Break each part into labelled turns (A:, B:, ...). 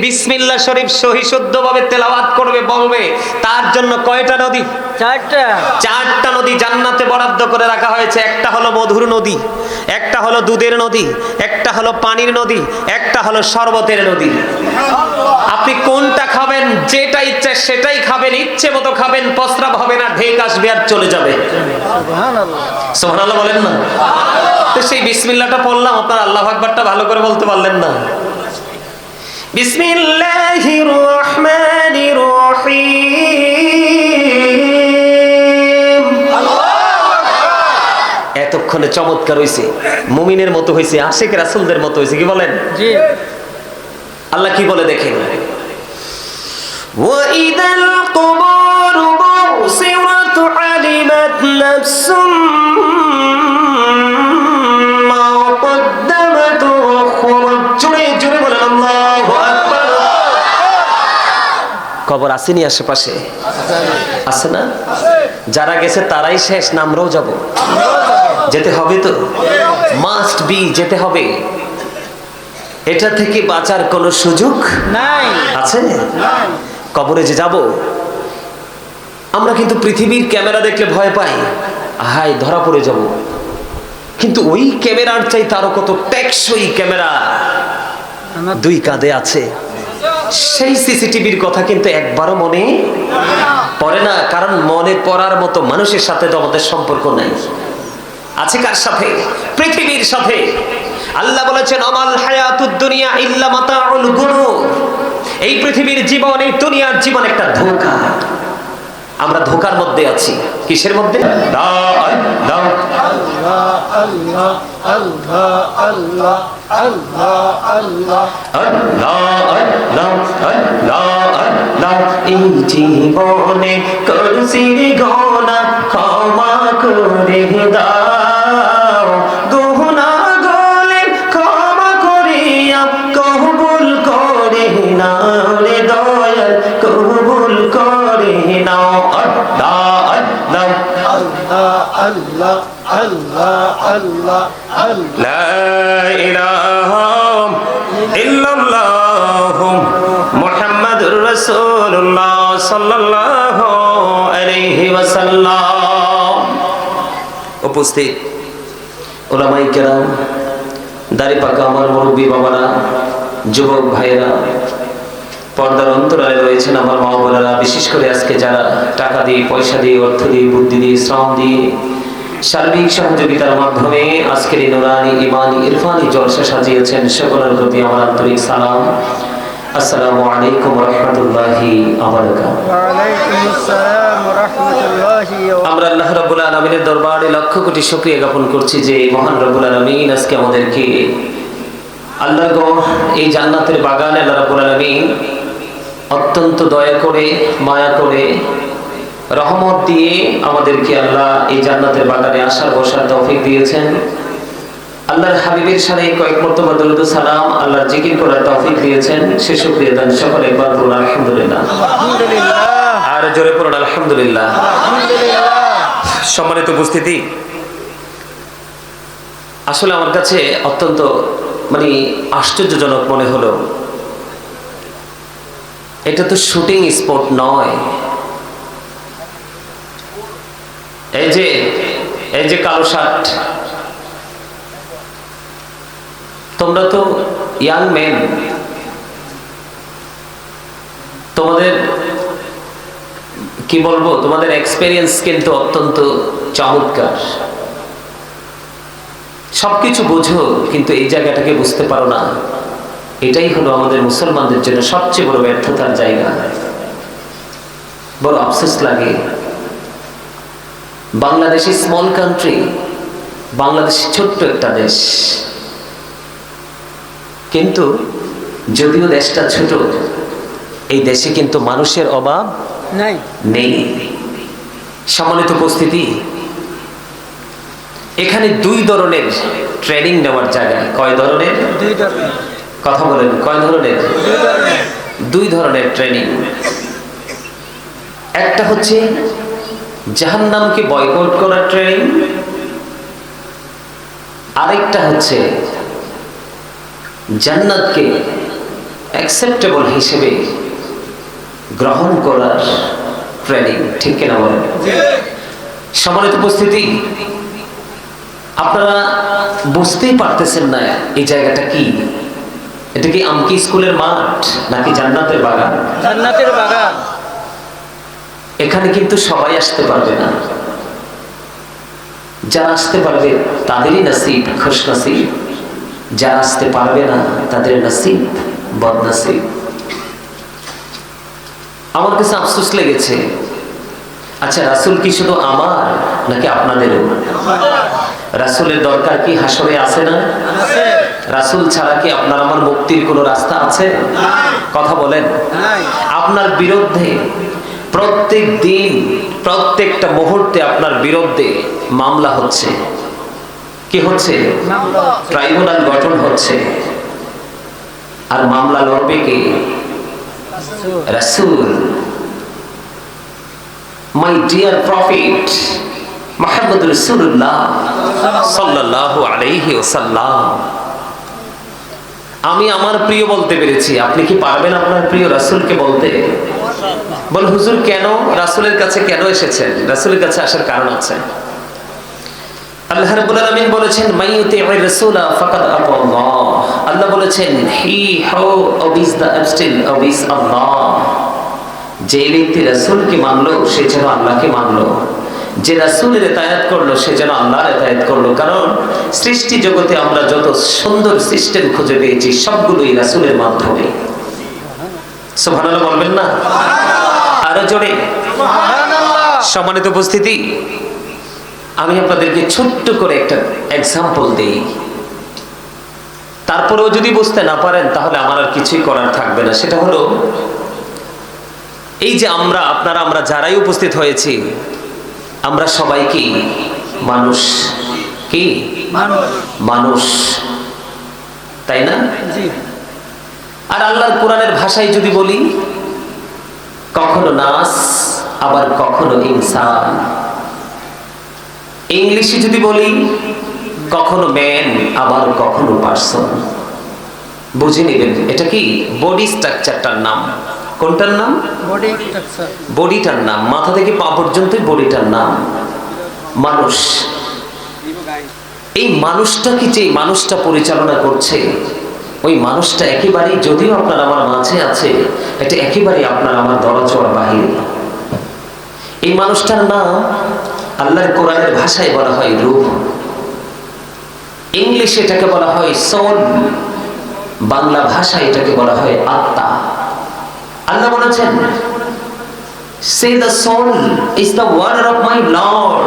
A: বিসমিল্লাহ শরীফ সহি শুদ্ধভাবে তেলাওয়াত করবে, বলবে, তার জন্য কয়টা নদী? চারটা নদী জান্নাতে বরাদ্দ করে রাখা হয়েছে। একটা হলো মধুর নদী, একটা হলো দুধের নদী, একটা হলো পানির নদী, একটা হলো শরবতের নদী। আপনি কোনটা খাবেন? যেটা ইচ্ছে সেটাই খাবেন, ইচ্ছে মতো খাবেন, প্রস্রাব হবে না, ঢেক আসবে আর চলে যাবে। সুবহানাল্লাহ বলেন না? তো সেই বিসমিল্লাহটা পড়লাম, আপনার আল্লাহু আকবারটা ভালো করে বলতে পারলেন না। বিসমিল্লাহির রহমানির রহিম। এতক্ষণে চমৎকার হইছে, মুমিনের মতো হইছে, আশিক রাসূলদের মতো হইছে। কি বলেন? জি। আল্লাহ কি বলে দেখেন, ওয়া ইদাল কুবুরু বুসিরাত আলিমাত নাফসুম মা কদ্দামাত ওয়া আখরাত। জোরে জোরে বলেন আল্লাহু আকবার। কবর আসেনি আশেপাশে? আছে না? যারা গেছে তারাই শেষ, না আমরাও যাব? যেতে হবে তো, মাস্ট বি, যেতে হবে। এটা থেকে বাঁচার কোনো সুযোগ নাই। আছে? কবরে যে যাব, আমরা কিন্তু পৃথিবীর ক্যামেরা দেখলে ভয় পাই, হাই ধরা পড়ে যাব। কিন্তু ওই ক্যামেরার চাই তারও কত টেকসই ক্যামেরা দুই কাঁধে আছে। সেই সিসিটিভির কথা কিন্তু একবারও মনে পড়ে না, কারণ মনে পড়ার মতো মানুষের সাথে তো আমাদের সম্পর্ক নাই। আছে কার সাথে? পৃথিবীর সাথে। আল্লাহ বলেছেন, আমাল হায়াতুদ দুনিয়া ইল্লা মাতাউল গুরুর। এই পৃথিবীর জীবন, এই দুনিয়ার জীবন একটা ধোঁকা। আমরা ধোঁকার মধ্যে আছি। কিসের মধ্যে? এই জীবনে করছি গোনা, ক্ষমা করে দাও। গহনা গলে ক্ষমা করিয়া কবুল করে নাও রে দয়াল, কবুল করে নাও। আল্লাহ আল্লাহ আল্লাহ আল্লাহ লা ইলাহা ইল্লাল্লাহ মুহাম্মাদুর রাসূলুল্লাহ সাল্লাল্লাহু আলাইহি ওয়াসাল্লাম। উপস্থিত উলামায়ে কেরাম, দাড়ি পাকা আমার মুরব্বী বাবারা, যুবক ভাইয়েরা, পর্দার অন্তরালে রয়েছেন আমার মা বোনেরা, বিশেষ করে আজকে যারা টাকা দিয়ে, পয়সা দিয়ে, অর্থ দিয়ে, বুদ্ধি দিয়ে, শ্রম দিয়ে, সার্বিক সহযোগিতার মাধ্যমে আজকের এই নুরানি ইমানি ইরফানি জলসা সাজিয়েছেন, সকলের প্রতি আমার আন্তরিক সালাম। আসসালামু আলাইকুম ওয়া রাহমাতুল্লাহি ওয়া বারাকাতুহু। ওয়া আলাইকুম আসসালাম ওয়া রাহমাতুল্লাহি ওয়া বারাকাতুহু। আমরা আল্লাহ রাব্বুল আলামিনের দরবারে লক্ষ কোটি শুকরিয়া জ্ঞাপন করছি যে মহান রাব্বুল আলামিন আজকে আমাদেরকে আল্লাহর এই জান্নাতের বাগানে আল্লাহ রাব্বুল আলামিন অত্যন্ত দয়া করে, মায়া করে, রহমত দিয়ে আমাদেরকে আল্লাহ এই জান্নাতের বাগানে আসার বসার তৌফিক দিয়েছেন। আল্লাহর হাবিবের সাথে কয়েক মর্তবা দরুদ সালাম, আল্লাহর জিকির করার তৌফিক দিয়েছেন। সে শুকরিয়া দান সকলে একবার বলুন আলহামদুলিল্লাহ। আর জোরে পড়ুন আলহামদুলিল্লাহ। সম্মানিত উপস্থিতি, আসলে আমার কাছে অত্যন্ত আশ্চর্যজনক মনে হলো, এটা তো শুটিং স্পট নয়। এই যে কালো শার্ট, তোমরা তো ইয়াং মেন, তোমাদের কি বলবো, তোমাদের এক্সপেরিয়েন্স কিন্তু অত্যন্ত চমৎকার। সবকিছু বোঝো, কিন্তু এই জায়গাটাকে বুঝতে পারো না। এটাই হলো আমাদের মুসলমানদের জন্য সবচেয়ে বড় ব্যর্থতার জায়গা। বড় আফসোস লাগে, বাংলাদেশ স্মল কান্ট্রি, বাংলাদেশ ছোট্ট একটা দেশ, কিন্তু যদিও দেশটা ছোট, এই দেশে কিন্তু মানুষের অভাব নেই। সম্মানিত উপস্থিতি, এখানে দুই ধরনের ট্রেনিং নেওয়ার জায়গা। কয় ধরনের? দুই ধরনের। কথা বলেন, কয় ধরনের? দুই ধরনের ট্রেনিং। একটা হচ্ছে জাহান্নামকে বয়কট করার ট্রেনিং, আরেকটা হচ্ছে জান্নাতকে অ্যাকসেপ্টেবল হিসেবে গ্রহণ করার ট্রেনিং, ঠিক কিনা বলেন? সম্মানিত উপস্থিতি, আপনারা বুঝতেই পারতেছেন না এই জায়গাটা কি। এটা কি আমকি স্কুলের মাঠ নাকি জান্নাতের বাগান?
B: জান্নাতের বাগান।
A: এখানে কিন্তু সবাই আসতে পারবে না। যারা আসতে পারবে তাদেরই নসিব, খুশ নসিব। যারা আসতে পারবে না তাদের নসিব বদনসিব। আমার কাছে আফসোস লেগেছে, আচ্ছা রাসূল কি শুধু আমার নাকি আপনাদেরও? রাসূলের দরকার কি হাসরে আছে না? রাসূল ছাড়া কি আপনার আমার মুক্তির কোনো রাস্তা আছে? কথা বলেন। আপনার বিরুদ্ধে প্রত্যেক দিন, প্রত্যেকটা মুহূর্তে আপনার বিরুদ্ধে মামলা হচ্ছে। কি হচ্ছে? ট্রাইব্যুনাল গঠন হচ্ছে। আর মামলা লড়বে কে? রাসূল। মাই ডিয়ার প্রফেট মুহাম্মদ রাসূলুল্লাহ সাল্লাল্লাহু আলাইহি ওয়াসাল্লাম। আমি আমার প্রিয় বলতে পেরেছি, আপনি কি পারবেন আপনার প্রিয় রাসূলকে বলতে? বল হুজুর কেন রাসূলের কাছে কেন এসেছেন? রাসূলের কাছে আসার কারণ আছে। আল্লাহ রাব্বুল আলামিন বলেছেন মাইয়ুতি'র রাসূলা ফাকাদ আতাল্লাহ। আল্লাহ বলেছেন হি হু ওবিস দা অ্যাবস্টিল ওবিস আল্লাহ। যে ব্যক্তি রাসূলকে মানলো সে যেন আল্লাহকে মানলো, যে রাসূলের ইতায়াত করলো সে যেন আল্লাহর ইতায়াত করলো। কারণ সৃষ্টি জগতে আমরা যত সুন্দর সিস্টেম খুঁজে পেয়েছি সবগুলোই রাসূলের মাধ্যমে। সুবহানাল্লাহ বলবেন না? আরো জোরে সুবহানাল্লাহ। সম্মানিত উপস্থিতি, আমি আপনাদেরকে ছোট্ট করে একটা এক্সাম্পল দেই। তারপরেও যদি বুঝতে না পারেন তাহলে আমার আর কিছুই করার থাকবে না। সেটা হলো এই যে আমরা যারাই উপস্থিত হয়েছি, আমরা সবাই কি মানুষ? কি মানুষ, তাই না? আর আল্লাহর কোরআনের ভাষায় যদি বলি, কখনো নাস আবার কখনো ইনসান। ইংলিশে যদি বলি, কখনো ম্যান আবার কখনো পারসন। বুঝে নেবেন এটা কি বডি স্ট্রাকচারটার নাম। কোনটার নাম?
B: Body structure.
A: বডিটার নাম, মাথা থেকে পা পর্যন্ত বডিটার নাম মানুষ। এই মানুষটাকে যে মানুষটা পরিচালনা করছে, ওই মানুষটা একেবারেই, যদিও আপনার আমার মাঝে আছে, এটা একেবারেই আপনার আমার দরজোয়ার বাহিরে। এই মানুষটার নাম আল্লাহর কোরআনের ভাষায় বলা হয় রূহ, ইংলিশে এটাকে বলা হয় সোল, বাংলা ভাষায় এটাকে বলা হয় আত্মা। আল্লাহ বলেছেন say the soul is the word of my lord,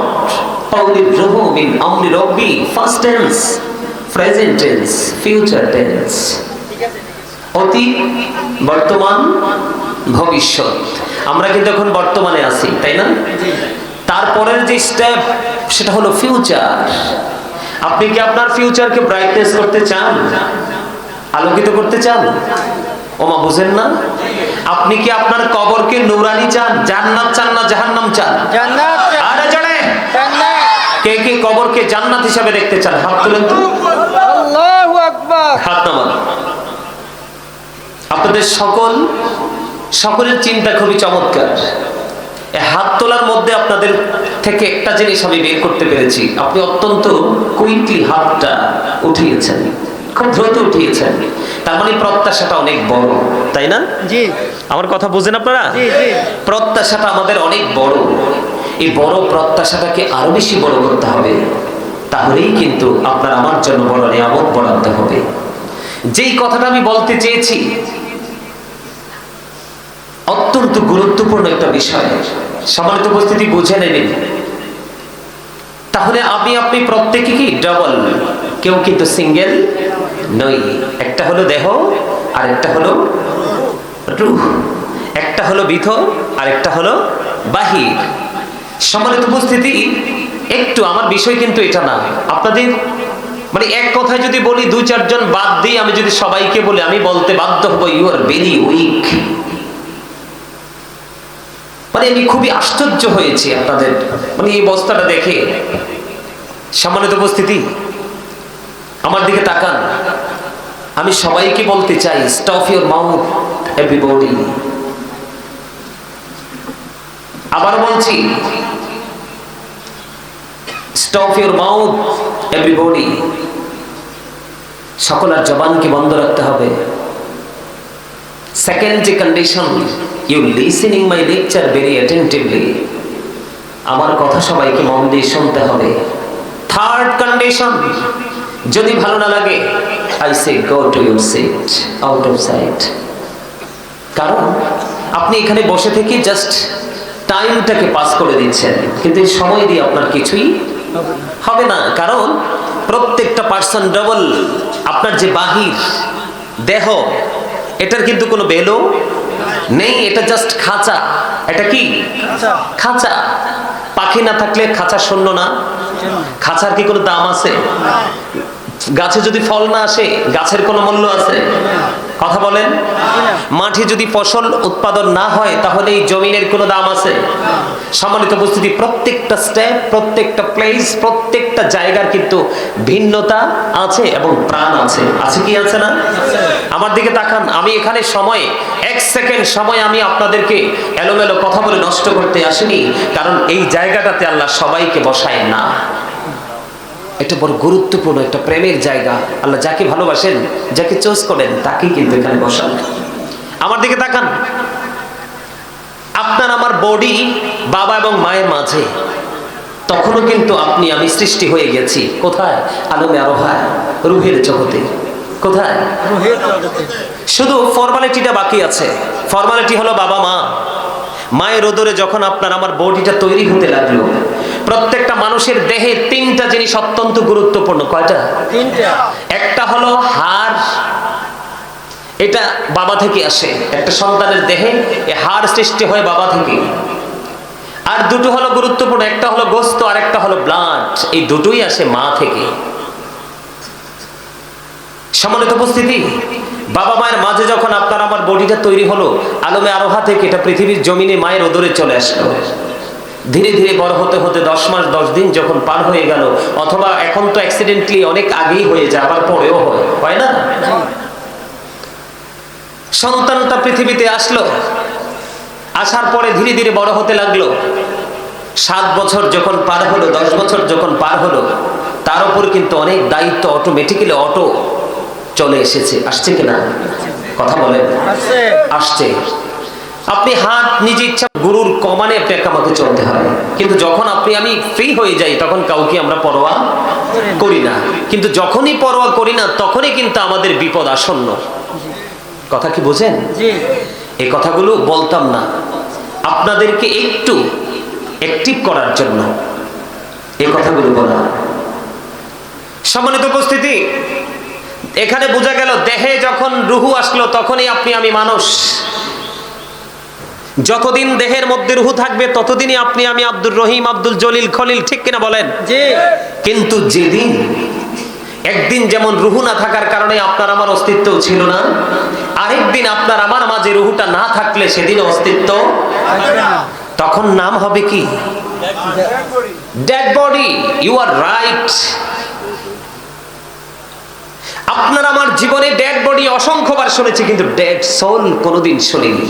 A: qawli ruhu min amri rabbi, past tense, present tense, future tense, অতীত, বর্তমান, ভবিষ্যৎ। আমরা কিন্তু এখন বর্তমানে আছি, তাই না? তারপরের যে স্টেপ সেটা হলো ফিউচার। আপনি কি আপনার ফিউচারকে ব্রাইটনেস করতে চান, আলোকিত করতে চান? ওমা বুঝেন না? আপনি কি আপনার কবরকে নূরানি চান, জান্নাত চান না জাহান্নাম চান?
B: জান্নাত।
A: আরে জোরে
B: জান্নাত।
A: কে কে কবরকে জান্নাত হিসেবে দেখতে চান? হাত তুলেন তো।
B: আল্লাহু আকবার।
A: হাত নামান। আপনাদের সকলের চিন্তা খুবই চমৎকার। এই হাত তোলার মধ্যে আপনাদের থেকে একটা জিনিস আমি বের করতে পেরেছি, আপনি অত্যন্ত কুইকলি হাতটা উঠিয়েছেন, খুব দ্রুত উঠিয়েছেন। তার মানে প্রত্যাশাটা অনেক বড়, তাই না?
B: জি।
A: আমার কথা বুঝেন আপনারা?
B: জি জি।
A: প্রত্যাশাটা আমাদের অনেক বড়। এই বড় প্রত্যাশাটাকে আরো বেশি বড় করতে হবে, তাহলেই কিন্তু আপনার আমার জন্য বড় নিয়ামত বরাদ্দ হবে। যেই কথাটা আমি বলতে চেয়েছি অত্যন্ত গুরুত্বপূর্ণ একটা বিষয়, সম্মানিত উপস্থিতি বুঝে নেবেন। তাহলে আপনি প্রত্যেকে কি ডাবল, কেউ কিন্তু সিঙ্গেল নই। একটা হলো দেহ আর একটা হলো রূহ, একটা হলো ভিতর আর একটা হলো বাহির। সম্মানিত উপস্থিতি, একটু আমার বিষয় কিন্তু এটা না, আপনাদের মানে এক কথায় যদি বলি, দুই চারজন বাদ দিয়ে আমি যদি সবাইকে বলি, আমি বলতে বাধ্য হবো ইউ আর ভেরি উইক। মানে আমি খুবই আশ্চর্য হয়েছি আপনাদের মানে এই অবস্থাটা দেখে। সম্মানিত উপস্থিতি, আমার দিকে তাকান। আমি সবাইকে বলতে চাই, স্টপ ইউর মাউথ এভরিবডি। আবার বলছি, স্টপ ইউর মাউথ এভরিবডি। সকলের জবানকে বন্ধ রাখতে হবে। সেকেন্ড যে condition, you listening my lecture very attentively. আমার কথা সবাইকে মন দিয়ে শুনতে হবে। থার্ড কন্ডিশন, যদি ভালো না লাগে, I say go to your seat, out of sight. কারণ আপনি এখানে বসে থেকে জাস্ট টাইমটাকে পাস করে দিচ্ছেন, কিন্তু এই সময় দিয়ে আপনার কিছুই হবে না। কারণ প্রত্যেকটা পার্সন ডবল। আপনার যে বাহির দেহ, এটার কিন্তু কোনো বেলো নেই, এটা জাস্ট খাঁচা। এটা কি খাঁচা? পাখি না থাকলে খাঁচা শূন্য না? খাঁচার কি কোনো দাম আছে? গাছে যদি ফল না আসে, গাছের কোনো মূল্য আছে? কথা বলেন। মাঠে যদি ফসল উৎপাদন না হয়, তাহলে এই জমিনের কোনো দাম আছে? সম্মানিত উপস্থিতি, প্রত্যেকটা স্টেপ, প্রত্যেকটা প্লেস, প্রত্যেকটা জায়গার কিন্তু ভিন্নতা আছে এবং প্রাণ আছে। আছে কি আছে না? আমার দিকে তাকান। আমি এখানে সময়, এক সেকেন্ড সময় আমি আপনাদেরকে এলোমেলো কথা বলে নষ্ট করতে আসিনি। কারণ এই জায়গাটাতে আল্লাহ সবাইকে বসায় না। এটা বড় গুরুত্বপূর্ণ একটা প্রেমের জায়গা। আল্লাহ যাকে ভালোবাসেন, যাকে চয়েস করেন, তাকেই কিন্তু এখানে বসান। আমার দিকে তাকান। আপনার আমার বডি বাবা এবং মায়ের মাঝে, তখনও কিন্তু আপনি আমি সৃষ্টি হয়ে গেছি। কোথায়? আলমে আরোহায়, রুহের জগতে। কোথায়?
B: রুহের জগতে।
A: শুধু ফর্মালিটিটা বাকি আছে। ফর্মালিটি হলো বাবা মা। মায়ের ওদরে যখন আপনার আমার বডিটা তৈরি হতে লাগলো, প্রত্যেকটা মানুষের দেহে তিনটা জিনিস অত্যন্ত গুরুত্বপূর্ণ। কয়টা?
B: তিনটা।
A: একটা হলো হাড়, এটা বাবা থেকে আসে। একটা সন্তানের দেহে এই হাড় সৃষ্টি হয় বাবা থেকে। আর দুটো হলো গুরুত্বপূর্ণ, একটা হলো গোস্ত আর একটা হলো ব্লাড। এই দুটোই আসে মা থেকে। সম্মানিত উপস্থিতি, বাবা মায়ের মাঝে যখন আপনার আমার বডিটা তৈরি হলো আলমে আরোহা থেকে, এটা পৃথিবীর জমিনে মায়ের ওদরে চলে আসলো। ধীরে ধীরে বড় হতে হতে 10 মাস 10 দিন যখন পার হয়ে গেল, অথবা এখন তো অ্যাক্সিডেন্টলি অনেক আগেই হয়ে যায়, আবার পরেও হয় না? সন্তানটা পৃথিবীতে আসলো, আসার পরে ধীরে ধীরে বড় হতে লাগলো। 7 বছর যখন পার হলো, 10 বছর যখন পার হলো, তার উপর কিন্তু অনেক দায়িত্ব অটোমেটিক্যালি চলে এসেছে। আসছে কিনা? কথা বলেন। আসছে। আপনি হাত নিজে ইচ্ছা গুরুর কমানে আপনাকে আমাকে চলতে হয়, কিন্তু যখন আপনি আমি ফ্রি হয়ে যাই, তখন কাউকে আমরা পরোয়া করি না। কিন্তু যখনই পরোয়া করি না, তখনই কিন্তু আমাদের বিপদ আসন্ন। কথা কি বোঝেন? এই কথাগুলো বলতাম না, আপনাদেরকে একটু অ্যাক্টিভ করার জন্য এই কথাগুলো বলা। সম্মানিত উপস্থিতি, এখানে বোঝা গেল দেহে যখন রুহু আসলো, তখনই আপনি আমি মানুষ। যতদিন দেহের মধ্যে রুহু থাকবে, ততদিনই আপনি আমি আব্দুর রহিম, আব্দুল জলিল, খলিল। ঠিক কিনা বলেন? কিন্তু যেদিন একদিন যেমন রুহু না থাকার কারণে আপনার আমার অস্তিত্ব ছিল না, আরেকদিন আপনার আমার মাঝে রুহুটা না থাকলে সেদিন অস্তিত্ব, তখন নাম হবে কি? Dead body. You are right. আপনার আমার জীবনে ডেড বডি অসংখ্যবার শুনেছি, কিন্তু ডেড সোল কোনোদিন শুনিনি।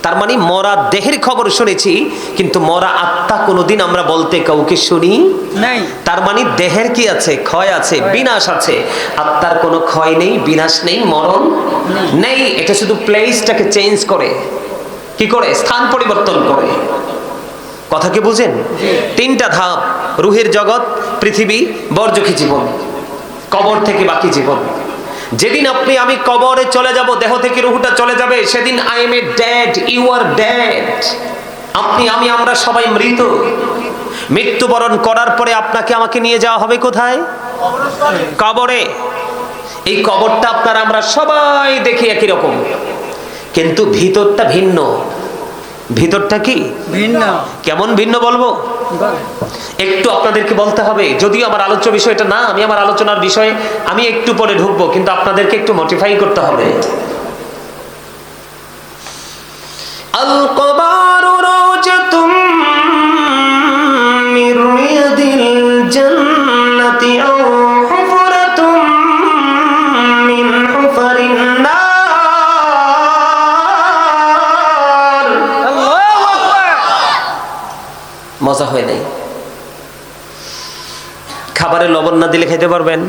A: তার মানে মরা দেহের খবর শুনেছি, কিন্তু মরা আত্মা কোনোদিন আমরা বলতে কাউকে শুনি নাই। তার মানে দেহের কি আছে? ক্ষয় আছে, বিনাশ আছে। আত্মার কোনো ক্ষয় নেই, বিনাশ নেই, মরণ নেই। এটা শুধু প্লেসটাকে চেঞ্জ করে। কি করে? স্থান পরিবর্তন করে। কথা কি বুঝেন? তিনটা ধাপ: রুহের জগৎ, পৃথিবী, বরজখী জীবন, কবর থেকে বাকি জীবন। যেদিন আপনি আমি কবরে চলে যাব, দেহ থেকে রুহুটা চলে যাবে, সেদিন I am a dead, you are dead. আপনি আমি আমরা সবাই মৃত। মৃত্যুবরণ করার পরে আপনাকে আমাকে নিয়ে যাওয়া হবে কোথায়? কবরে। এই কবরটা আপনার আমরা সবাই দেখি একই রকম, কিন্তু ভিতরটা ভিন্ন। ভিতরটা কি ভিন্ন? কেমন ভিন্ন বলবো? একটু আপনাদেরকে বলতে হবে। যদিও আমার আলোচ্য বিষয়টা না, আমি আমার আলোচনার বিষয়ে আমি একটু পরে ঢুকবো, কিন্তু আপনাদেরকে একটু মোটিফাই করতে হবে। আল কবারু রাওজাতুম মির রিয়াদিল জান্নাতি আও হুফরাতুম মিন মজা হয় নাই। খাবারে লবণ না দিলে খেতে পারবেন?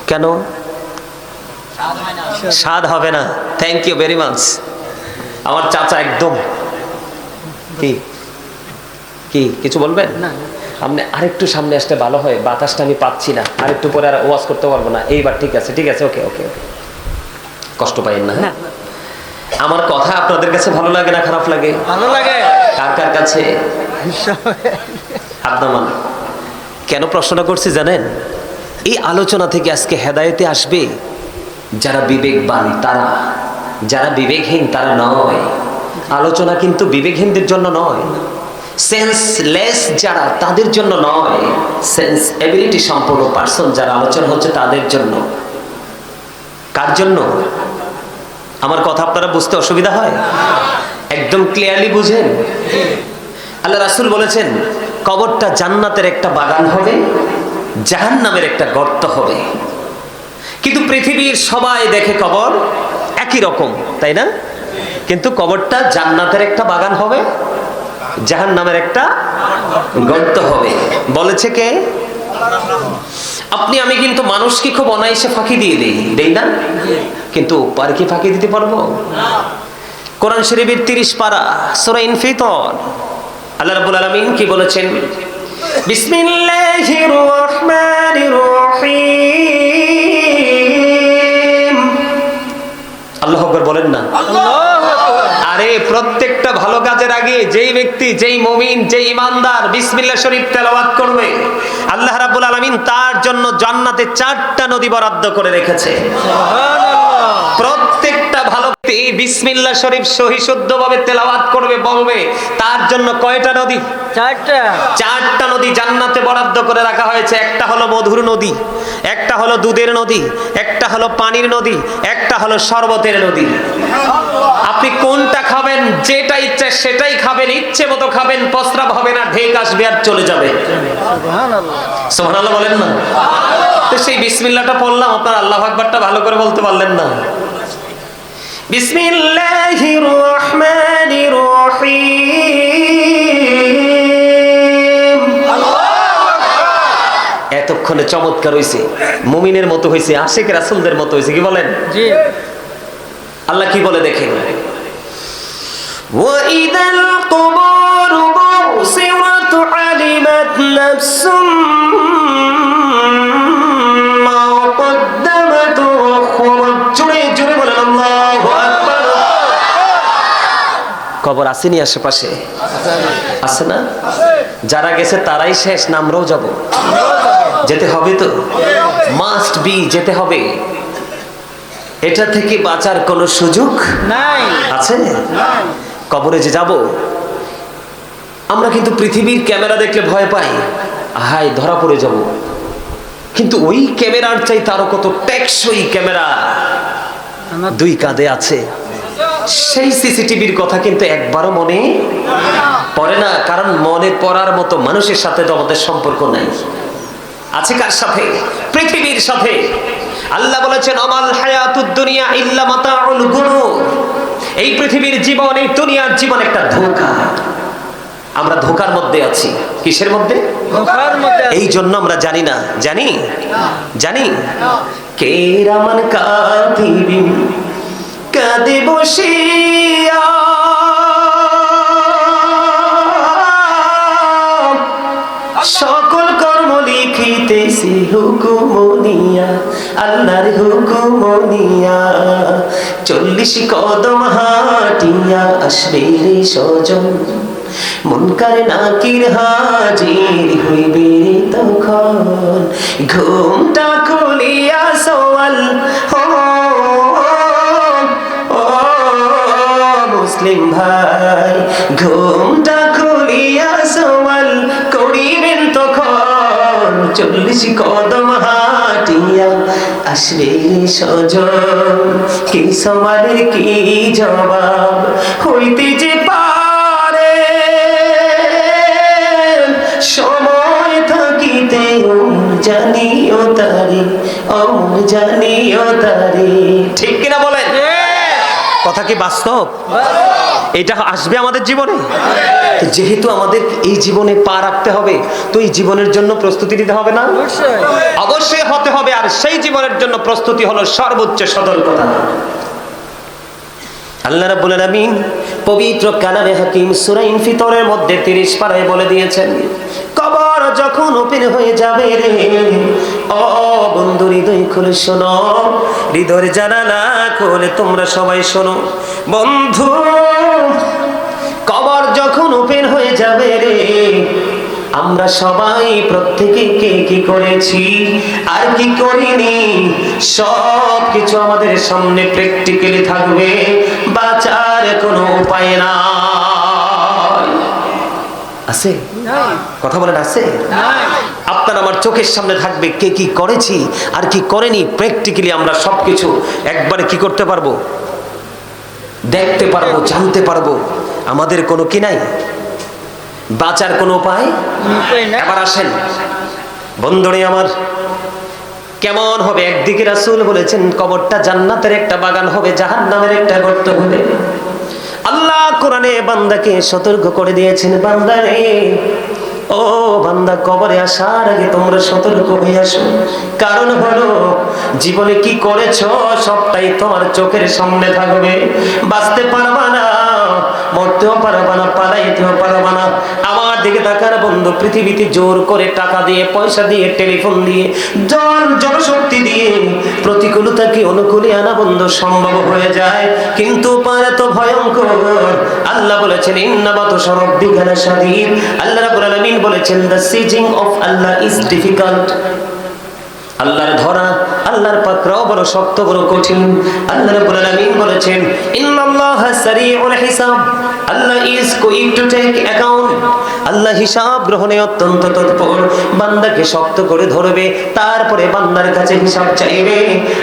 A: কেন? স্বাদ হবে না। Thank you very much. আমার চাচা একদম কি কি কিছু বলবেন? আপনি আরেকটু সামনে আসতে ভালো হয়, বাতাসটা আমি পাচ্ছি না, আরেকটু পরে আর ওয়াজ করতে পারবো না। এইবার ঠিক আছে, ঠিক আছে, ওকে ওকে ওকে, কষ্ট পাইেন না। হ্যাঁ, আমার কথা আপনাদের কাছে ভালো লাগে না খারাপ লাগে?
B: ভালো লাগে।
A: কার কার কাছে? আপনার কেন প্রশ্নটা করছি জানেন? এই আলোচনা থেকে আজকে হেদায়েতে আসবে যারা বিবেকবান তারা, যারা বিবেকহীন তারা নয়। আলোচনা কিন্তু বিবেকহীনদের জন্য নয়, সেন্সলেস যারা তাদের জন্য নয়, সেন্স এবিলিটি সম্পন্ন পার্সন যারা আলোচনা হচ্ছে তাদের জন্য। কার জন্য? আমার কথা আপনারা বুঝতে অসুবিধা হয়? একদম ক্লিয়ারলি বুঝেন। আল্লাহ রাসূল বলেছেন কবরটা জান্নাতের একটা বাগান হবে, জাহান্নামের একটা গর্ত হবে। কিন্তু পৃথিবীর সবাই দেখে কবর একই রকম, তাই না? কিন্তু কবরটা জান্নাতের একটা বাগান হবে, জাহান্নামের একটা গর্ত হবে। বলেছে কে? আপনি আমি কিন্তু মানুষকে খুব অনায়াসে ফাঁকি দিয়ে দেই না? কিন্তু পারে কি ফাঁকি দিতে পারবো? কোরআন শরীফের 30 পারা সূরা ইনফিতর আল্লাহ রাব্বুল আলামিন কি বলেছেন? বিসমিল্লাহির রহমানির রহিম। আল্লাহু আকবার বলেন না? আরে প্রত্যেকটা ভালো কাজের আগে যেই ব্যক্তি, যেই মুমিন, যেই ইমানদার বিসমিল্লাহ শরীফ তেলাওয়াত করবে, আল্লাহ রাব্বুল আলামিন তার জন্য জান্নাতে 4টা নদী বরাদ্দ করে রেখেছে। সুবহানাল্লাহ। প্রত্যেকটা ভালো ব্যক্তি বিসমিল্লাহ শরীফ সহি শুদ্ধভাবে তেলাওয়াত করবে, বলবে, তার জন্য কয়টা নদী? 4টা নদী জান্নাতে বরাদ্দ করে রাখা হয়েছে। একটা হলো মধুর নদী, একটা হলো দুধের নদী, একটা হলো পানির নদী, একটা হলো শরবতের নদী। আপনি কোনটা খাবেন? যেটা ইচ্ছা সেটাই খাবেন, ইচ্ছে মতো খাবেন, প্রস্রাব হবে না, ঢেক আসবে আর চলে যাবে। সুবহানাল্লাহ, সুবহানাল্লাহ বলেন না? তো সেই বিসমিল্লাহটা পড়লাম, আপনার আল্লাহু আকবারটা ভালো করে বলতে পারলেন না। বিসমিল্লাহির রহমানির রহিম। এতক্ষণে চমৎকার হইছে, মুমিনের মতো হইছে, আশিক রাসূলদের মতো হইছে। কি বলেন? জি। আল্লাহ কি বলে দেখেন, ওয়াইদাল কুবুর বুসিরাত আলিমাত নাফসুম মা কদ্দামাত ওয়া আখরাত। জোরে জোরে বলেন আল্লাহু আকবার। কবর আসেনি আশেপাশে? আছে না? যারা গেছে তারাই শেষ, নামরাও যাব, যেতে হবে তো, মাস্ট বি, যেতে হবে। এটা থেকে বাঁচার কোনো সুযোগ নাই। আছে? কবরে যে যাব, আমরা কিন্তু পৃথিবীর ক্যামেরা দেখলে ভয় পাই, হাই ধরা পড়ে যাব। কিন্তু ওই ক্যামেরার চাই তারও কত টেকসই ক্যামেরা 2 কাঁধে আছে। সেই সিসিটিভির কথা কিন্তু একবারও মনে পড়ে না, কারণ মনে পড়ার মতো মানুষের সাথে তো আমাদের সম্পর্ক নাই। আছে কার সাথে? পৃথিবীর সাথে। আল্লাহ বলেছেন আমাল হায়াতুদ দুনিয়া ইল্লা মাতাউল গুরুর। এই পৃথিবীর জীবন, এই দুনিয়ার জীবন একটা ধোঁকা। আমরা ধোঁকার মধ্যে আছি। কিসের মধ্যে? ধোঁকার মধ্যে। এই জন্য আমরা জানি না। জানি? জানি? কেরামান কাতিবিন কাঁদে বসিয়া সকল কর্ম লিখিতেছি হুকুমনিয়া, আল্লাহর হুকুমনিয়া। 40 কদম হাঁটিয়া আসবে রে সজন, মুনকার নাকির হাজির হইবে রে তখন। ঘুমটা খুলিয়া সওয়াল মুসলিম ভাই, ঘুমটা খুলিয়া সওয়াল করিবেন তখন। 40 কদম হাঁটিয়া আসবে সজন, কি সওয়ালের কি জবাব হইতে যে পারে। সময় থাকিতে জানিও তারে, জানিও তারে। ঠিক কিনা বলেন? কথা কি বাস্তব? এটা আসবে আমাদের জীবনে। তো যেহেতু আমাদের এই জীবনে পা রাখতে হবে, তো এই জীবনের জন্য প্রস্তুতি নিতে হবে না?
B: অবশ্যই।
A: অবশ্যই হতে হবে। আর সেই জীবনের জন্য প্রস্তুতি হলো সর্বোচ্চ সতর্কতা। আল্লাহ রাব্বুল আলামিন পবিত্র কালামে হাকিম সূরা ইনফিতরের মধ্যে 30 পারায় বলে দিয়েছেন, কবর যখন ওপেন হয়ে যাবে রে, ও বন্ধু হৃদয় খুলে শোনো, হৃদয়ের জানালা খুলে তোমরা সবাই শোনো। বন্ধু, কবর যখন ওপেন হয়ে যাবে রে, আমরা সবাই প্রত্যেকে কে কি করেছি আর কি করিনি সব কিছু আমাদের সামনে প্র্যাকটিক্যালি থাকবে, বাঁচার কোনো উপায় নাই। আছে কথা বলেন, আছে? আপনার আমার চোখের সামনে থাকবে কে কি করেছি আর কি করেনি, প্র্যাকটিক্যালি আমরা সবকিছু একবারে কি করতে পারবো, দেখতে পারবো, জানতে পারবো। আমাদের কোনো কি নাই, বাঁচার কোনো উপায়। এবার আসেন বন্ধুরে আমার, কেমন হবে? একদিকে রাসূল বলেছেন কবরটা জান্নাতের একটা বাগান হবে, জাহান্নামের একটা গর্ত হবে। আল্লাহ কোরআনে বান্দাকে সতর্ক করে দিয়েছেন, বান্দা রে, ও বান্দা, কবরে আসার আগে তোমরা সতর্ক হয়ে আসো। কারণ হলো জীবনে কি করেছো সবটাই তোমার চোখের সামনে থাকবে। বাঁচতে পারবা না, মরতেও পারবা না, পালাইতেও পারবা না। আমার দিকে তাকার বন্ধু, পৃথিবীতে জোর করে টাকা দিয়ে, পয়সা দিয়ে, টেলিফোন দিয়ে, জনশক্তি দিয়ে প্রতিকূলতাকে অনুকূলে আনা বন্ধু সম্ভব হয়ে যায়, কিন্তু পারে তো ভয়ঙ্কর। আল্লাহ বলেছেন ইন্না বাতশা রাব্বিকা লাশাদীদ। আল্লাহ রাব্বুল আলামিন বলেছেন the seizing of Allah is difficult. আল্লাহর ধরা, আল্লাহর পাকড়াও বড় শক্ত, বড় কঠিন। আল্লাহ রাব্বুল আলামিন বলেছেন ইন্নাল্লাহা সারিউল হিসাব, Allah is quick to take account. Allah হিসাব গ্রহণে অত্যন্ত তৎপর। বান্দাকে শক্ত করে ধরবে, তারপরে বান্দার কাছে হিসাব চাইবে।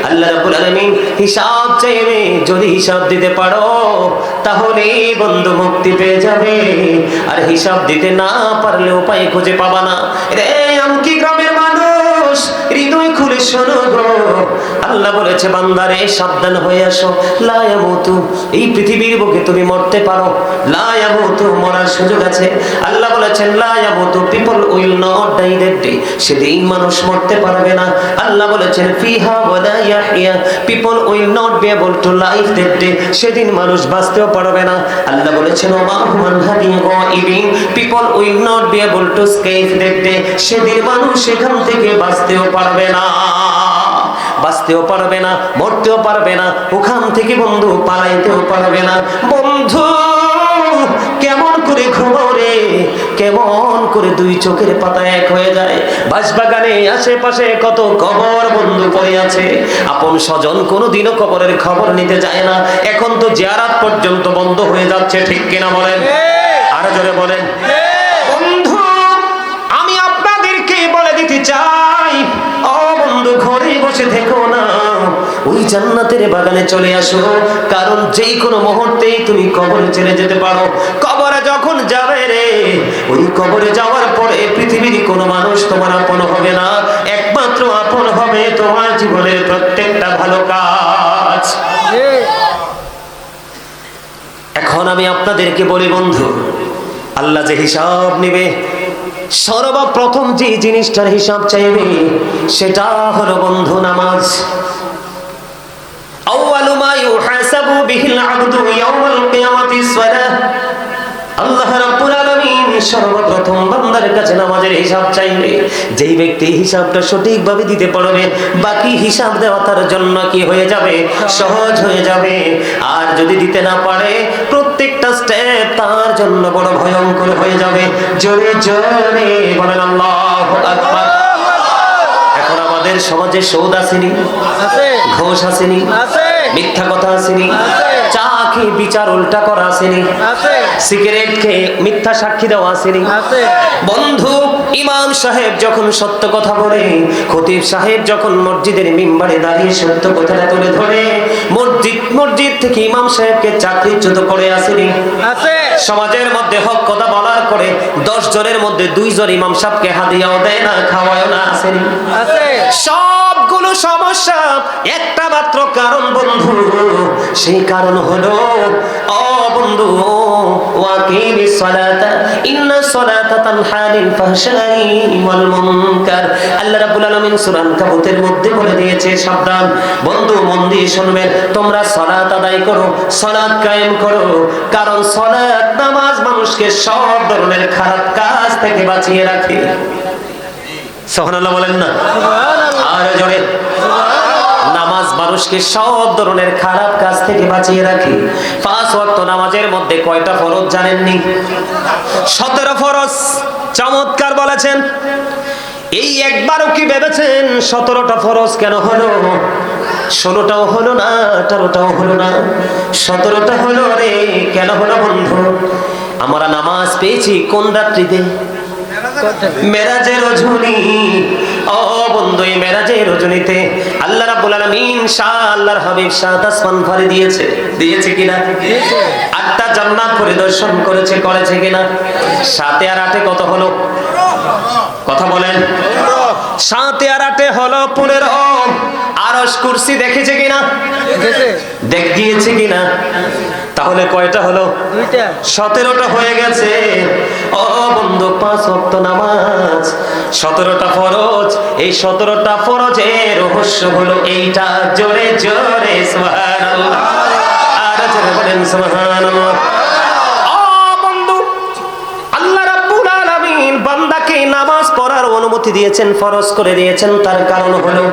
A: আল্লাহ রাব্বুল আলামিন হিসাব চাইবে, যদি হিসাব দিতে পারো তাহলে বন্ধু মুক্তি পেয়ে যাবে, আর হিসাব দিতে না পারলে উপায় খুঁজে পাবা না। রে আমকি গ্রামের মানুষ, হৃদয় খুলে শোনো গো, আল্লাহ বলেছে বান্দারে সাবধান হয়ে আসো। লা ইয়ামুতু, এই পৃথিবীর বুকে তুমি মরতে পারো, লা ইয়ামুতু, মরার সুযোগ আছে। আল্লাহ বলেছেন লা ইয়ামুতু, people will not die that day, সেদিন মানুষ মরতে পারবে না। আল্লাহ বলেছেন ফিহা ওয়ালা ইয়াহইয়া, people will not be able to live that day, সেদিন মানুষ বাঁচতেও পারবে না। আল্লাহ বলেছেন ওমা হুমান হাদিন গায়িবিন, people will not be able to escape that day, সেদিন মানুষ সেখান থেকে বাঁচতেও পারবে না, বাঁচতেও পারবে না, মরতেও পারবে না, ওখান থেকে বন্ধু পালাইতেও পারবে না। বন্ধু কেমন করে ঘুমাও রে, কেমন করে দুই চোখের পাতা এক হয়ে যায়। বাঁশবাগানে আশেপাশে কত কবর বন্ধু পড়ে আছে, আপন স্বজন কোনোদিনও কবরের খবর নিতে যায় না। এখন তো জিয়ারত পর্যন্ত বন্ধ হয়ে যাচ্ছে, ঠিক কিনা বলেন? আরো জোরে বলেন। বন্ধু আমি আপনাদেরকে বলে দিতে চাই, ও বন্ধু ঘরে বসে থেকো না, ওই জান্নাতের বাগানে চলে আসো। কারণ যেই কোনো মুহূর্তেই তুমি কবরে চলে যেতে পারো। কবরে যখন যাবে রে, ওই কবরে যাওয়ার পরে পৃথিবীর কোনো মানুষ তোমার আপন হবে না, একমাত্র আপন হবে তোমার জীবনের প্রত্যেকটা ভালো কাজ। এখন আমি আপনাদেরকে বলি বন্ধু, আল্লাহ যে হিসাব নেবে, সর্বপ্রথম যে জিনিসটার হিসাব চাইবে সেটা হলো বন্ধু নামাজ। আউয়ালু মা ইউহাসাবু বিহিল আবদু ইয়াউমাল কিয়ামাতিস সালাহ। আল্লাহ রাব্বুল আলামিন সর্বপ্রথম বান্দার কাছে নামাজের হিসাব চাইবে। যেই ব্যক্তি হিসাবটা সঠিকভাবে দিতে পারবে, বাকি হিসাব দেওয়া তার জন্য কি হয়ে যাবে, সহজ হয়ে যাবে। আর যদি দিতে না পারে, প্রত্যেকটা স্টেপ তার জন্য বড় ভয়ঙ্কর হয়ে যাবে। জোরে জোরে বলেন আল্লাহু আকবার। এখন আমাদের সমাজে সুদ আসেনি, ঘুষ আসেনি, মিথ্যা কথা আসেনি, চা খেয়ে বিচার উল্টা করা আসেনি, সিগারেট খেয়ে মিথ্যা সাক্ষী দেওয়া আসেনি। বন্ধু ইমাম সাহেব যখন সত্য কথা বলে, খতিব সাহেব যখন মসজিদের মিম্বারে দাঁড়িয়ে সত্য কথাটা তুলে ধরে, মসজিদ থেকে ইমাম সাহেবকে চাকরিচ্যুত করে আসেনি। সমাজের মধ্যে হক কথা বলার করে 10 জনের মধ্যে 2 জন ইমাম সাহেবকে হাদিয়াও দেয় না, খাওয়ায় না, আসেনি। সবগুলো সমস্যা একটা মাত্র কারণ বন্ধু, সেই কারণ হলো বন্ধু ওয়াকিমিস সালাতা ইন্নাস সালাতা তানহা আনিল ফাহশাই ওয়াল মুনকার। আল্লাহ রাব্বুল আলামিন সূরা আনকাবুতের মধ্যে বলে দিয়েছে, সাবধান বন্ধু, মন দিয়ে শুনবেন, তোমরা সালাত আদায় করো, সালাত কায়েম করো, কারণ সালাত নামাজ মানুষকে সব ধরনের খারাপ কাজ থেকে বাঁচিয়ে রাখে। সুবহানাল্লাহ বলেন না? আর জোরে। নামাজ মানুষকে সব ধরনের খারাপ কাজ থেকে বাঁচিয়ে রাখে। 5 ওয়াক্ত নামাজের মধ্যে কয়টা ফরজ জানেননি? 17 ফরজ। চমৎকার বলেছেন। এই একবারও কি ভেবেছেন 17টা ফরজ কেন হলো? 16টাও হলো না, 18টাও হলো না, 17টা হলো রে। কেন হলো বন্ধু? আমরা নামাজ পেয়েছি কোন রাত্রিতে? মেরাজের রজনী। ও বন্ধু, এই মেরাজের রজনীতে আল্লাহ রাব্বুল আলামিন শাহ আল্লাহর হাবিব সাত আসমান ফাড়ি দিয়েছে। দিয়েছে কিনা? 8টা জান্নাত পরিদর্শন করেছে কিনা? 7 আর 8 কত হলো? কথা বলেন। 7 আর 8 হলো 15। আরশ কুরসি দেখেছে কিনা? দেখিয়েছে কিনা? তাহলে কয়টা হলো?
B: 2টা।
A: 17টা হয়ে গেছে। ও বন্ধু, 5 ওয়াক্ত নামাজ, 17টা ফরজ। এই 17টা ফরজের রহস্য হলো এইটা। জোরে জোরে সুবহানাল্লাহ, আর জোরে বলেন সুবহানাল্লাহ। ও বন্ধু, আল্লাহ রাব্বুল আলামিন বান্দাকে নামাজ পড়ার অনুমতি দিয়েছেন, ফরজ করে দিয়েছেন। তার কারণ হলো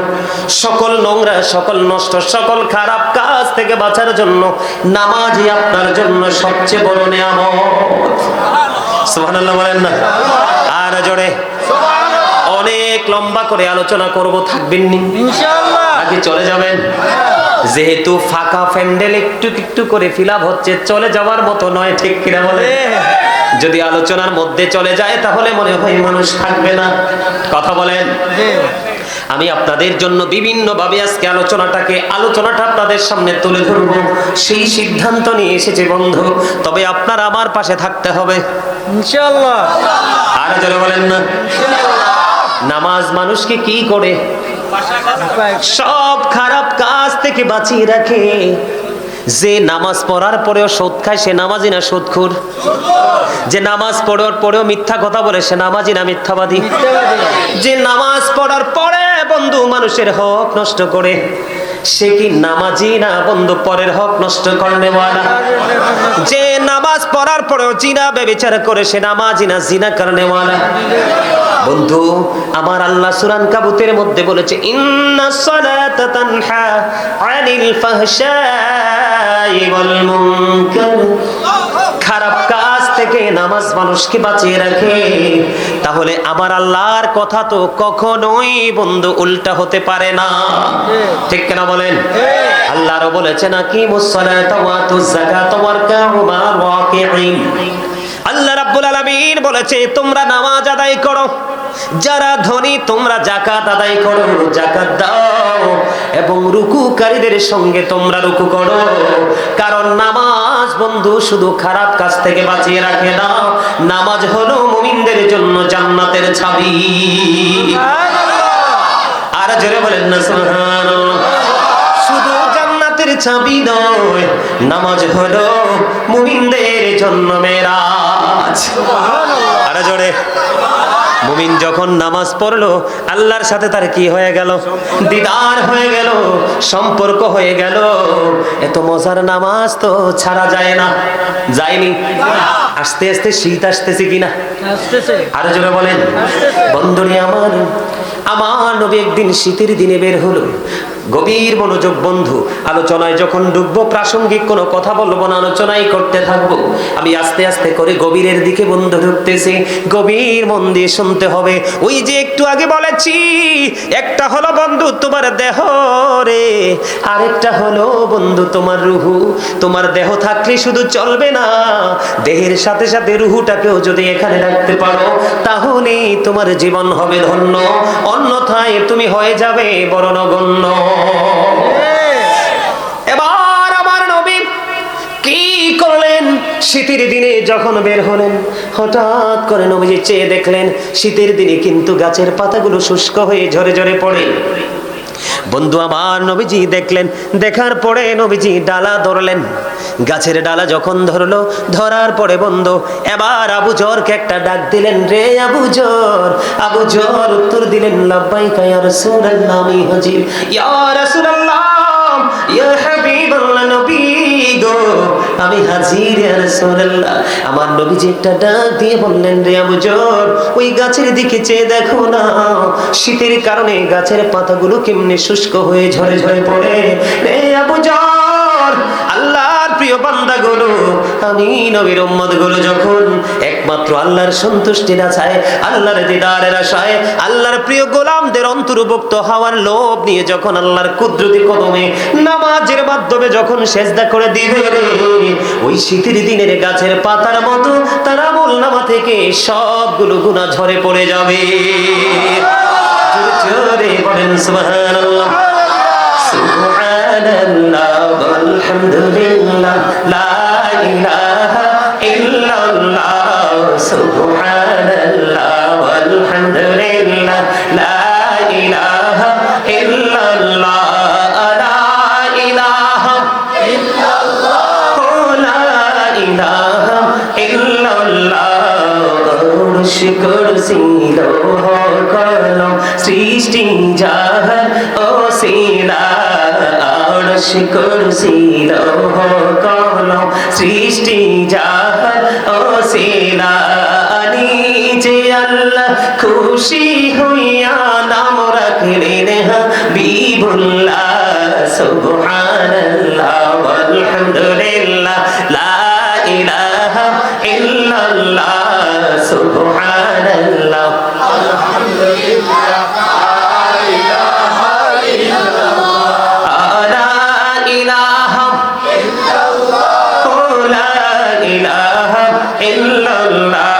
A: সকল নোংরা, সকল নষ্ট, সকল খারাপ কাজ থেকে বাঁচার জন্য নামাজই আপনার জন্য সবচেয়ে বড় নিয়ামত। সুবহানাল্লাহ বলেন না? আর জোরে। অনেক লম্বা করে আলোচনা করব, থাকবেন নি
B: ইনশাআল্লাহ?
A: নাকি চলে যাবেন? যেহেতু ফাঁকা প্যান্ডেল একটু একটু করে ফিল আপ হচ্ছে, চলে যাওয়ার মতো নয়, ঠিক কিনা বলেন? যদি আলোচনার মধ্যে চলে যায় তাহলে মনে হয় মানুষ থাকবে না। কথা বলেন। আমি আপনাদের জন্য বিভিন্ন ভাবে আজকে আলোচনাটা আপনাদের সামনে তুলে ধরব, সেই সিদ্ধান্ত নিয়ে এসেছে বন্ধু। তবে আপনার আমার পাশে থাকতে হবে
B: ইনশাআল্লাহ।
A: আর যারা বলেন না, নামাজ মানুষকে কি করে? সব খারাপ কাজ থেকে বাঁচিয়ে রাখে। যে নামাজ পড়ার পরেও সুদ খায় সে নামাজি না সুদখোর? যে নামাজ পড়ার পরেও মিথ্যা কথা বলে সে নামাজি না মিথ্যাবাদী? যে নামাজ পড়ার পরে বন্ধু মানুষের হক নষ্ট করে সে কি নামাজি না বন্ধু পরের হক নষ্ট করনেওয়ালা? যে নামাজ পড়ার পরেও জিনা ব্যভিচার করে সে নামাজি না জিনা করনেওয়ালা? বন্ধু আমার আল্লাহ সূরা আনকাবুতের মধ্যে বলেছে, ইন্নাস সালাতা তানহা আনিল ফাহশাই ওয়াল মুনকার। খারাপ কাজ থেকে নামাজ মানুষকে বাঁচিয়ে রাখে। তাহলে আমার আল্লাহর কথা তো কখনোই বন্ধু উল্টা হতে পারে না, ঠিক কিনা বলেন? আল্লাহরও বলেছেন, আকিমুস সালাতা ওয়া আতুজ যাকাতা ওয়ারকাউ মা'আর রাকিঈন। আল্লাহ রাব্বুল আলামিন বলেছে, তোমরা নামাজ আদায় করো, যারা ধনী তোমরা যাকাত আদায় করো, যাকাত দাও, এবং রুকুকারীদের সঙ্গে তোমরা রুকু করো। কারণ নামাজ বন্ধু শুধু খারাপ কাজ থেকে বাঁচিয়ে রাখে না, নামাজ হলো মুমিনদের জন্য জান্নাতের চাবি। আর জোরে বলেন না সুবহানাল্লাহ। শুধু জান্নাতের চাবি নয়, নামাজ হলো মুমিনদের জন্য মেরাজ। আর জোরে। মুমিন যখন নামাজ পড়লো আল্লাহর সাথে তার কি হয়ে গেল? দিদার হয়ে গেল, সম্পর্ক হয়ে গেল। এত মজার নামাজ তো ছাড়া যায় না। যায়নি? আস্তে আস্তে শীত আসতেছে কিনা?
B: আসতেছে।
A: আরো জোরে বলেন। বন্ধুরে আমার নবী একদিন শীতের দিনে বের হলো। গভীর মনোযোগ বন্ধু, আলোচনায় যখন ঢুকবো প্রাসঙ্গিক কোনো কথা বলবো না, আলোচনাই করতে থাকবো। আমি আস্তে আস্তে করে গভীরের দিকে বন্ধু ঢুকতেছি, গভীর মন দিয়ে শুনতে হবে। ওই যে একটু আগে বলেছি, একটা হলো বন্ধু তোমার দেহ রে, আরেকটা হলো বন্ধু তোমার রুহু। তোমার দেহ থাকলে শুধু চলবে না, দেহের সাথে সাথে রুহুটাকেও যদি এখানে রাখতে পারো তাহলেই তোমার জীবন হবে ধন্য, অন্যথায় তুমি হয়ে যাবে বড় নগণ্য। এবার আমার নবী কি করলেন? শীতের দিনে যখন বের হলেন হঠাৎ করে নবীজি চেয়ে দেখলেন শীতের দিনে কিন্তু গাছের পাতাগুলো শুষ্ক হয়ে ঝরে ঝরে পড়ে। বন্ধু আমার নবীজি দেখলেন, দেখার পরে নবীজি ডালা ধরলেন। গাছের ডালা যখন ধরলো, ধরার পরে বন্ধু এবার আবু জরকে একটা ডাক দিলেন, রে আবু জর। আবু জর উত্তর দিলেন, লাব্বাইকা ইয়া রাসূলুল্লাহ, আমি হাজির। ইয়া রাসূলুল্লাহ, ইয়া হাবিবাল্লাহ, নবী গো, আমি হাজির ইয়া রাসূলুল্লাহ। আমার নবীজি একটা ডাক দিয়ে বললেন, রে আবু জর, ওই গাছের দিকে চেয়ে দেখো না, শীতের কারণে গাছের পাতাগুলো কেমনে শুষ্ক হয়ে ঝরে ঝরে পড়ে। রে আবু জর, আল্লাহর প্রিয় বান্দাগুলো, আমি নবীর উম্মতগুলো যখন একমাত্র আল্লাহর সন্তুষ্টির আশায়, আল্লাহর দিদারের আশায়, আল্লাহর প্রিয় গোলামদের অন্তর্ভুক্ত হওয়ার লোভ নিয়ে যখন আল্লাহর কুদরতি কদমে নামাজের মাধ্যমে যখন সেজদা করে দিবে রে, ওই শীতের দিনের গাছের পাতার মতো তার আমলনামা থেকে সবগুলো গুনাহ ঝরে পড়ে যাবে। জোরে বলেন সুবহানাল্লাহ, সুবহানাল্লাহ, আলহামদুলিল্লাহ, লা ইলাহা ইল্লাল্লাহ, সুবহানাল্লাহ, আলহামদুলিল্লাহ, লা ইলাহা ইল্লাল্লাহ, লা ইলাহা ইল্লাল্লাহ, লা ইলাহা ইল্লাল্লাহ। কুরসি লৌহ কলম সৃষ্টি জাহান ওসিলা, আরশ কুরসি লৌহ কলম সৃষ্টি জাহান ওসিলা, নিজে আল্লাহ খুশি হইয়া নাম রাখলেন হাবিবুল্লাহ, সুবহানাল্লাহ, আলহামদুলিল্লাহ, লা ইলাহা ইল্লাল্লাহ, সুবহানাল্লাহ, আলহামদুলিল্লাহ, লা ইলাহা ইল্লাল্লাহ, লা ইলাহা ইল্লাল্লাহ, লা ইলাহা ইল্লাল্লাহ।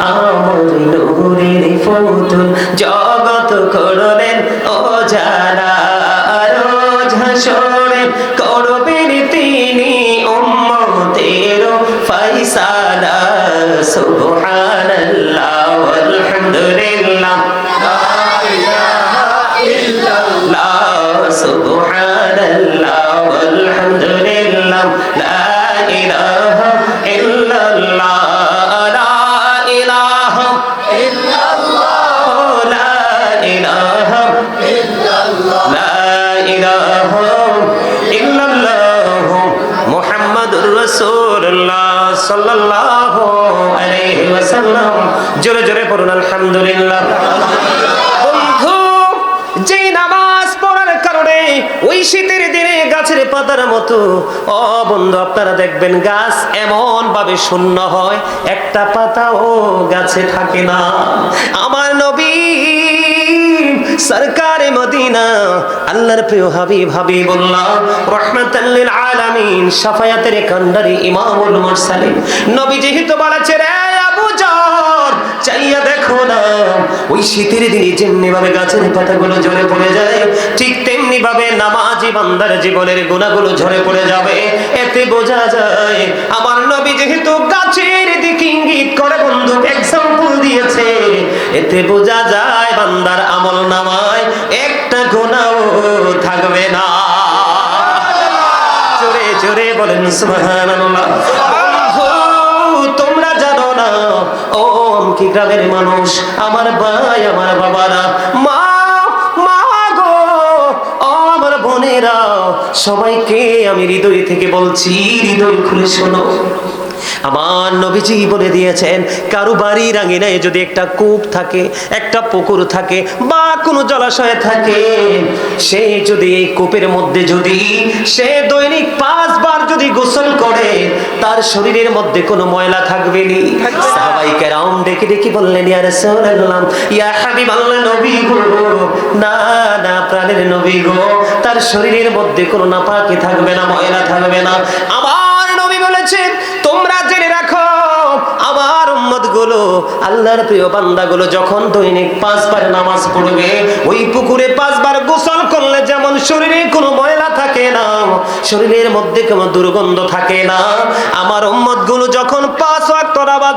A: আমার নূরের ফুতুল জগৎ করলেন ও যারা, রোজ হাসরে করবেন তিনি উম্মতের ফায়সালা, সুবহানাল্লাহ, আলহামদুলিল্লাহ, লা ইলাহা ইল্লাল্লাহ, সুবহানাল্লাহ, আলহামদুলিল্লাহ, লা ইলাহা ইল্লাল্লাহ, লা ইলাহা ইল্লাল্লাহ, লা ইলাহা ইল্লাল্লাহ, লা ইলাহা ইল্লাল্লাহ, মুহাম্মাদুর রাসূলুল্লাহ সাল্লাল্লাহু আলাইহি ওয়াসাল্লাম। জোরে জোরে পড়ুন আলহামদুলিল্লাহ। বন্ধু, যেই নামাজ পড়ার কারণে ওই শীতের দিনে গাছের পাতার মতো, ও বন্ধু আপনারা দেখবেন গাছ এমন ভাবে শূন্য হয়, একটা পাতাও গাছে থাকে না। আমার নবী সরকারে মদিনা, আল্লাহর প্রিয় হাবিব হাবিবুল্লাহ, রাহমাতাল লিল আলামিন, শাফায়াতের কান্ডারি, ইমামুল মুরসালিন, নবী যেহেতু বলেছে, রে আবু জর, চাইয়া দেখো না, ওই শীতের দিনে যেমনি ভাবে গাছের পাতাগুলো ঝরে পড়ে যায়, ঠিক তেমনি ভাবে নামাজি বান্দার জীবনের গুনাহগুলো ঝরে পড়ে যাবে। এতে বোঝা যায় আমার নবী যেহেতু গাছের দিকে ইঙ্গিত করে বন্ধু এক্সাম্পল দিয়েছে, এতে বোঝা যায় বান্দার আমল নামায় একটা গুনাহও থাকবে না। জোরে জোরে বলেন সুবহানাল্লাহ। বন্ধু, তোমরা জানো না, ও কি গ্রামের মানুষ, আমার ভাই, আমার বাবারা, মা গো, ও আমার বোনেরা, সবাইকে আমি হৃদয় থেকে বলছি, হৃদয় খুলে শোনো। আমার নবীজি বলে দিয়েছেন, কারো বাড়ির আঙিনায় যদি একটা কূপ থাকে, একটা পুকুর থাকে, বা কোনো জলাশয় থাকে, সে যদি এই কূপের মধ্যে যদি সে দৈনিক 5 বার যদি গোসল করে, তার শরীরের মধ্যে কোনো ময়লা থাকবে না। সাহাবায়ে কেরাম ডেকে ডেকে বললেন, ইয়া রাসূলুল্লাহ, ইয়া হাবিবাল্লাহ, নবী গো, না না প্রাণের নবী গো, তার শরীরের মধ্যে কোনো নাপাকি থাকবে না, ময়লা থাকবে না। আমার নবী বলেছেন, তোমরা জেনে রাখো, আমার উম্মতগুলো, আল্লাহর প্রিয় বান্দাগুলো যখন দৈনিক 5 বার নামাজ পড়বে, ওই পুকুরে 5 বার গোসল করলে যেমন শরীরে কোনো ময়লা থাকে না, শরীরের মধ্যে কোনো দুর্গন্ধ থাকে না, আমার উম্মতগুলো যখন 5 ওয়াক্ত নামাজ